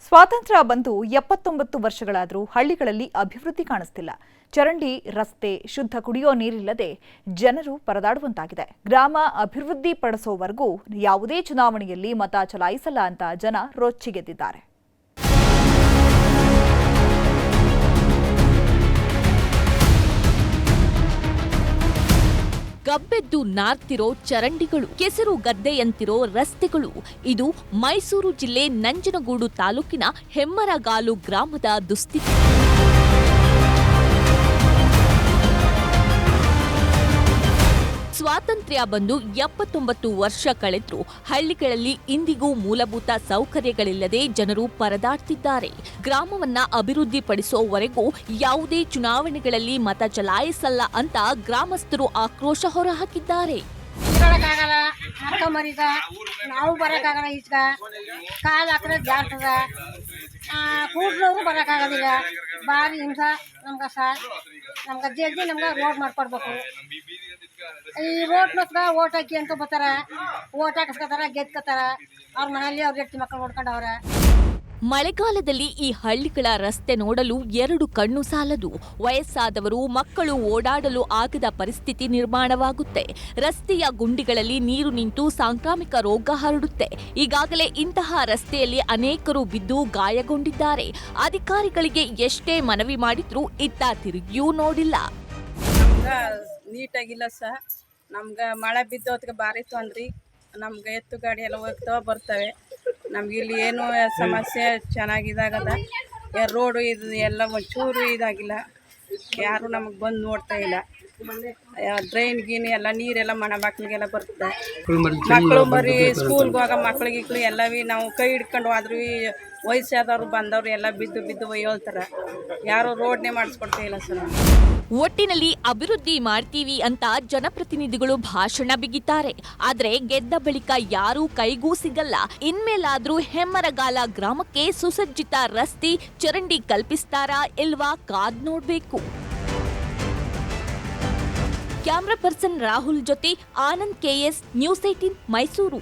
ಸ್ವಾತಂತ್ರ್ಯ ಬಂದು 79 ವರ್ಷಗಳಾದರೂ ಹಳ್ಳಿಗಳಲ್ಲಿ ಅಭಿವೃದ್ಧಿ ಕಾಣಿಸ್ತಿಲ್ಲ. ಚರಂಡಿ, ರಸ್ತೆ, ಶುದ್ಧ ಕುಡಿಯೋ ನೀರಿಲ್ಲದೆ ಜನರು ಪರದಾಡುವಂತಾಗಿದೆ. ಗ್ರಾಮ ಅಭಿವೃದ್ಧಿ ಪಡಿಸೋವರೆಗೂ ಯಾವುದೇ ಚುನಾವಣೆಯಲ್ಲಿ ಮತ ಚಲಾಯಿಸಲ್ಲ ಅಂತ ಜನ ರೊಚ್ಚಿಗೆದ್ದಿದ್ದಾರೆ. ಗಬ್ಬೆದ್ದು ನಾರ್ತಿರೋ ಚರಂಡಿಗಳು, ಕೆಸರು ಗದ್ದೆಯಂತಿರೋ ರಸ್ತೆಗಳು, ಇದು ಮೈಸೂರು ಜಿಲ್ಲೆ ನಂಜನಗೂಡು ತಾಲೂಕಿನ ಹೆಮ್ಮರಗಾಲು ಗ್ರಾಮದ ದುಸ್ಥಿತಿ. ಸ್ವಾತಂತ್ರ್ಯ ಬಂದು 79 ವರ್ಷ ಕಳೆದ್ರೂ ಹಳ್ಳಿಗಳಲ್ಲಿ ಇಂದಿಗೂ ಮೂಲಭೂತ ಸೌಕರ್ಯಗಳಿಲ್ಲದೆ ಜನರು ಪರದಾಡ್ತಿದ್ದಾರೆ. ಗ್ರಾಮವನ್ನ ಅಭಿವೃದ್ಧಿಪಡಿಸುವವರೆಗೂ ಯಾವುದೇ ಚುನಾವಣೆಗಳಲ್ಲಿ ಮತ ಚಲಾಯಿಸಲ್ಲ ಅಂತ ಗ್ರಾಮಸ್ಥರು ಆಕ್ರೋಶ ಹೊರಹಾಕಿದ್ದಾರೆ. ನಾವು ಬರಕ್ಕಾಗಲ್ಲ, ಈಚ ಕಾಲು ಹಾಕ್ರೆ ಜಾರ್ತದ, ಕೂಡ್ಲವರು ಬರೋಕ್ಕಾಗೋದಿಲ್ಲ. ಭಾರಿ ಹಿಂಸ ನಮ್ಗೆ ಸರ್. ನಮ್ಗೆ ಜಲ್ದಿ ನಮ್ಗೆ ರೋಡ್ ಮಾಡ್ಕೊಡ್ಬೇಕು. ಈ ರೋಡ್ನಸ್ಗ ಓಟ್ ಹಾಕಿ ಅಂತ ಬರ್ತಾರೆ, ಓಟ್ ಹಾಕಿಸ್ಕೊತಾರ, ಗೆದ್ಕೋತಾರ. ಅವ್ರ ಮನೆಯಲ್ಲಿ ಅವ್ರ ಹೆಂಡತಿ ಮಕ್ಕಳು ನೋಡ್ಕೊಂಡವ್ರೆ. ಮಳೆಗಾಲದಲ್ಲಿ ಈ ಹಳ್ಳಿಗಳ ರಸ್ತೆ ನೋಡಲು 2 ಕಣ್ಣು ಸಾಲದು. ವಯಸ್ಸಾದವರು, ಮಕ್ಕಳು ಓಡಾಡಲು ಆಗದ ಪರಿಸ್ಥಿತಿ ನಿರ್ಮಾಣವಾಗುತ್ತೆ. ರಸ್ತೆಯ ಗುಂಡಿಗಳಲ್ಲಿ ನೀರು ನಿಂತು ಸಾಂಕ್ರಾಮಿಕ ರೋಗ ಹರಡುತ್ತೆ. ಈಗಾಗಲೇ ಇಂತಹ ರಸ್ತೆಯಲ್ಲಿ ಅನೇಕರು ಬಿದ್ದು ಗಾಯಗೊಂಡಿದ್ದಾರೆ. ಅಧಿಕಾರಿಗಳಿಗೆ ಎಷ್ಟೇ ಮನವಿ ಮಾಡಿದ್ರೂ ಇತ್ತ ತಿರುಗಿಯೂ ನೋಡಿಲ್ಲ. ನೀಟಾಗಿಲ್ಲ ಸರ್. ನಮ್ಗೆ ಮಳೆ ಬಿದ್ದೋತ್ಗೆ ಭಾರಿ ತೊಂದ್ರೆ. ನಮ್ಗೆ ಎತ್ತು ಗಾಡಿ ಎಲ್ಲ ಹೋಗ್ತಾವ ಬರ್ತವೆ. ನಮ್ಗೆ ಇಲ್ಲಿ ಏನು ಸಮಸ್ಯೆ ಚೆನ್ನಾಗಿದಾಗದ. ರೋಡು ಇದು ಎಲ್ಲ ಒಂಚೂರು ಇದಾಗಿಲ್ಲ. ಯಾರು ನಮಗೆ ಬಂದು ನೋಡ್ತಾ ಇಲ್ಲ. ಡ್ರೈನ್ ಗೀನ್ ಎಲ್ಲ ನೀರೆಲ್ಲ ಮನೆ ಮಕ್ಳಿಗೆಲ್ಲ ಬರ್ತದೆ. ಮಕ್ಕಳು ಮರಿ ಸ್ಕೂಲ್ಗೆ ಹೋಗೋ ಮಕ್ಳಿಗೆ ಎಲ್ಲವೂ ನಾವು ಕೈ ಹಿಡ್ಕೊಂಡು ಹೋದ್ರೂ ವಯಸ್ಸಾದವ್ರು ಬಂದವರು ಎಲ್ಲ ಬಿದ್ದು ಹೇಳ್ತಾರೆ. ಯಾರು ರೋಡ್ನೇ ಮಾಡಿಸ್ಕೊಡ್ತಾ ಇಲ್ಲ ಸರ್. ಒಟ್ಟಿನಲ್ಲಿ ಅಭಿವೃದ್ಧಿ ಮಾಡ್ತೀವಿ ಅಂತ ಜನಪ್ರತಿನಿಧಿಗಳು ಭಾಷಣ ಬಿಗಿತಾರೆ. ಆದ್ರೆ ಗೆದ್ದ ಬಳಿಕ ಯಾರೂ ಕೈಗೂ ಸಿಗಲ್ಲ. ಇನ್ಮೇಲಾದ್ರೂ ಹೆಮ್ಮರಗಾಲ ಗ್ರಾಮಕ್ಕೆ ಸುಸಜ್ಜಿತ ರಸ್ತೆ, ಚರಂಡಿ ಕಲ್ಪಿಸ್ತಾರಾ ಇಲ್ವಾ ಕಾದ್ ನೋಡ್ಬೇಕು. ಕ್ಯಾಮರಾ ಪರ್ಸನ್ ರಾಹುಲ್ ಜೊತೆ ಆನಂದ್ KS, ನ್ಯೂಸ್ 18 ಮೈಸೂರು.